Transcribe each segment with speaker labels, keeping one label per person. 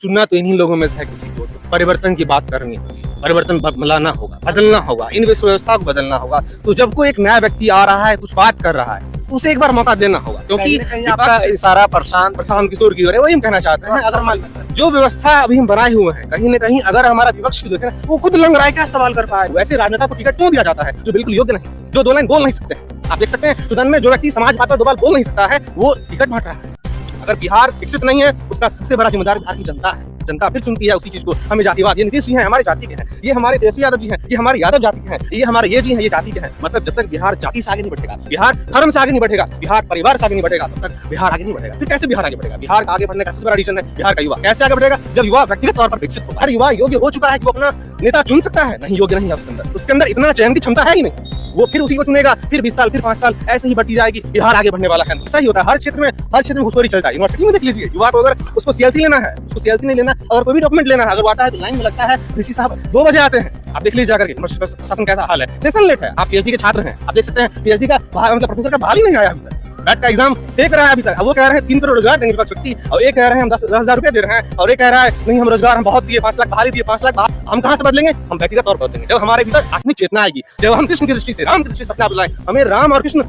Speaker 1: चुनना तो इन्हीं लोगों में से है किसी को। तो परिवर्तन की बात करनी होगी, परिवर्तन लाना होगा, बदलना होगा, इन व्यवस्था को बदलना होगा। तो जब कोई एक नया व्यक्ति आ रहा है, कुछ बात कर रहा है, तो उसे एक बार मौका देना होगा, क्योंकि
Speaker 2: आपका इशारा प्रशांत
Speaker 1: किशोर की ओर है। वही हम कहना चाहते हैं, अगर मान जो व्यवस्था अभी हम बनाए हुए हैं, कहीं न कहीं अगर हमारा विपक्ष की देखें, वो खुद लंग रहा है, क्या सवाल कर पाए। वैसे राजनेता को टिकट क्यों दिया जाता है जो बिल्कुल योग्य नहीं, जो दो लाइन बोल नहीं सकते। आप देख सकते हैं सुदान में जो व्यक्ति समाज बात पर दो बार बोल नहीं सकता है, वो टिकट बांट रहा है। अगर बिहार विकसित नहीं है, उसका सबसे बड़ा जिम्मेदार बिहार की जनता है। जनता फिर चुनती है उसी चीज को। हमें जातिवाद, ये नीतीश जी हैं हमारे जाति के हैं, ये हमारे तेजस्वी यादव जी हैं, ये हमारे यादव जाति के हैं, ये हमारे ये जी हैं, ये जाति के हैं। मतलब जब तक बिहार जाति से आगे नहीं बढ़ेगा, बिहार धर्म से आगे नहीं बढ़ेगा, बिहार परिवार से आगे नहीं बढ़ेगा, तब तक बिहार आगे नहीं बढ़ेगा। फिर कैसे बिहार आगे बढ़ेगा? बिहार का आगे बढ़ने का सबसे बड़ा रीजन है बिहार का युवा। कैसे आगे बढ़ेगा? जब युवा व्यक्तिगत तौर पर विकसित होगा। हर युवा योग्य हो चुका है कि वो अपना नेता चुन सकता है, नहीं योग्य नहीं है उसके अंदर इतना चयन की क्षमता है ही नहीं। वो फिर उसी को चुनेगा, फिर 20 साल, फिर 5 साल, ऐसे ही बढ़ती जाएगी। बिहार आगे बढ़ने वाला है। ऐसा ही होता है हर क्षेत्र में घुसखोरी चलता है। यूनिवर्सिटी में देख लीजिए, युवा को अगर उसको सीएलसी लेना है, उसको सीएलसी नहीं लेना, अगर कोई भी डॉक्यूमेंट लेना है, अगर वो आता है तो लाइन में लगता है, ऋषि साहब 2 बजे आते हैं। आप देख लीजिए जाकर के प्रशासन कैसा हाल है, सेशन लेट है। आप पीएचडी के छात्र हैं, आप देख सकते हैं पीएचडी का मतलब प्रोफेसर का बहाल ही नहीं आया अभी तक। बैट का एग्जाम फेंक रहा है अभी तक। अब वो कह रहे हैं 3 करोड़ रोजगार देंगे विपक्ष व्यक्ति, और एक कह रहे हैं हम 10,000 रुपए दे रहे हैं, और एक कह रहा है नहीं हम रोजगार हम बहुत दिए, 5 लाख बहाली दिए, 5 लाख हम कहां से बदलेंगे? हम व्यक्तिगत तौर पर बदलेंगे जब हमारे भीतर आत्मिक चेतना आएगी, जब हम कृष्ण की दृष्टि से, राम की दृष्टि से अपना बुलाएं। हमें राम और कृष्ण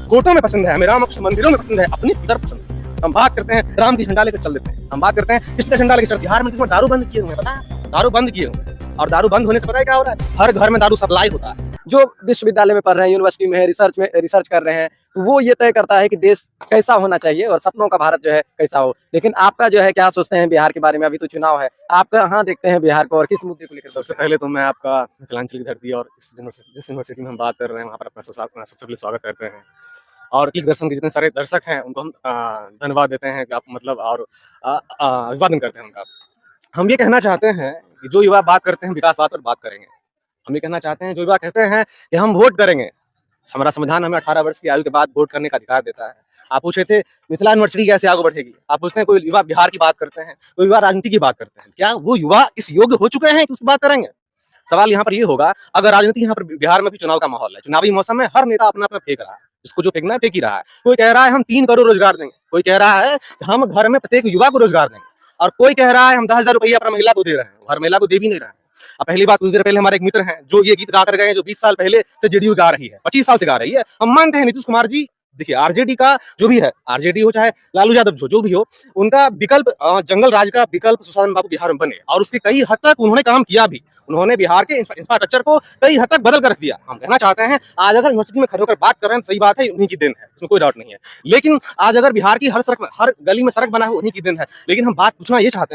Speaker 1: कोटों में पसंद है, हमें राम और कृष्ण मंदिरों में पसंद है, अपने भीतर पसंद है। हम बात करते हैं राम की झंडा लेकर चल देते हैं, हम बात करते हैं कृष्ण का झंडा लेकर चल। बिहार में किसमें दारू बंद किए हुए हैं, पता है? दारू बंद किए हुए हैं, और दारू बंद होने से पता है क्या हो रहा है? हर घर में दारू सप्लाई होता है।
Speaker 2: जो विश्वविद्यालय में पढ़ रहे हैं, यूनिवर्सिटी में है, रिसर्च कर रहे हैं, तो वो ये तय करता है कि देश कैसा होना चाहिए और सपनों का भारत जो है कैसा हो। लेकिन आपका जो है क्या सोचते हैं बिहार के बारे में? अभी तो चुनाव है, आप कहाँ देखते हैं बिहार को और किस मुद्दे को लेकर?
Speaker 1: सबसे पहले तो मैं आपका मिथिलांचल की धरती और जिस यूनिवर्सिटी में हम बात कर रहे हैं वहाँ पर अपना सबसे पहले स्वागत करते हैं। और क्लिक दर्शन के जितने सारे दर्शक हैं उनको हम धन्यवाद देते हैं कि आप मतलब और अभिवादन करते हैं उनका। हम ये कहना चाहते हैं कि जो युवा बात करते हैं विकासवाद पर बात करेंगे। हम ये कहना चाहते हैं जो युवा कहते हैं कि हम वोट करेंगे, हमारा संविधान हमें 18 वर्ष की आयु के बाद वोट करने का अधिकार देता है। आप पूछे थे मिथिला यूनिवर्सिटी कैसे आगे बढ़ेगी, आप पूछते हैं कोई युवा बिहार की बात करते हैं, कोई युवा राजनीति की बात करते हैं, क्या वो युवा इस योग्य हो चुके हैं कि उसकी बात करेंगे? सवाल यहाँ पर ये होगा, अगर राजनीति यहाँ पर बिहार में भी चुनाव का माहौल है, चुनावी मौसम में हर नेता अपना अपना फेंक रहा है, जिसको जो फेंकना है फेंक ही रहा है। कोई कह रहा है हम 3 करोड़ रोजगार देंगे, कोई कह रहा है हम घर में प्रत्येक युवा को रोजगार देंगे, और कोई कह रहा है हम 10,000 रुपया अपना महिला को दे रहे हैं, हर महिला को दे भी नहीं रहा है। अब पहली बात, कुछ देर पहले हमारे एक मित्र हैं जो ये गीत गा कर गए, जो 20 साल पहले से जेडीयू गा रही है, 25 साल से गा रही है। हम मानते हैं नीतीश कुमार जी, देखिए आरजेडी का जो भी है, आरजेडी हो चाहे लालू यादव जो भी हो, उनका विकल्प जंगल राज का विकल्प सुशासन बाबू बिहार में बने, और उसके कई हद तक उन्होंने काम किया भी। उन्होंने बिहार के इंफ्रास्ट्रक्चर को कई हद तक बदल कर रख दिया। हम कहना चाहते हैं आज अगर यूनिवर्सिटी में खड़े होकर बात कर रहे हैं, सही बात है, उन्हीं की देन है, इसमें कोई डाउट नहीं है। लेकिन आज अगर बिहार की हर गली में सड़क बना है, उन्हीं की देन है। लेकिन हम बात पूछना ये चाहते हैं